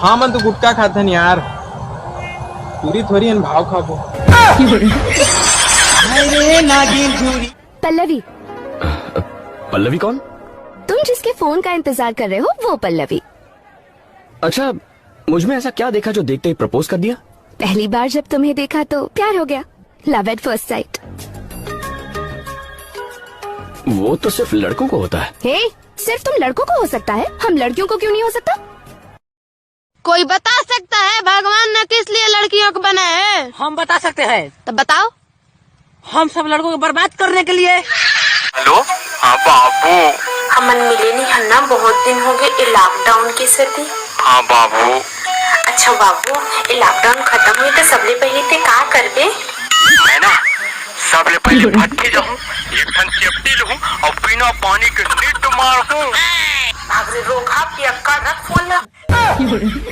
हाँ मन तो गुटका खाथन यार, पूरी थोड़ी अन भाव खाबो। पल्लवी। पल्लवी कौन? तुम जिसके फोन का इंतजार कर रहे हो वो पल्लवी। अच्छा, मुझ में ऐसा क्या देखा जो देखते ही प्रपोज कर दिया? पहली बार जब तुम्हें देखा तो प्यार हो गया, लव एट फर्स्ट साइट। वो तो सिर्फ लड़कों को होता है। हे, सिर्फ तुम लड़कों को हो सकता है, हम लड़कियों को क्यों नहीं हो सकता? कोई बता सकता है भगवान ने किस लिए लड़कियों को बनाया है? हम बता सकते हैं। तो बताओ। हम सब लड़कों को बर्बाद करने के लिए। हेलो, हाँ बाबू। हमन मिले नहीं हन्ना, बहुत दिन हो गए ये लॉकडाउन की स्थिति। हाँ बाबू। अच्छा बाबू, ये लॉकडाउन खत्म हुई तो सबले पहले ते का करबे? मैं ना सबले पहले भट्टी जाऊँ, एक ठन सेफ्टी लूँ और बिना पानी के नीट मारूँ। भाग रे रोका पियक्का रख फोन ला।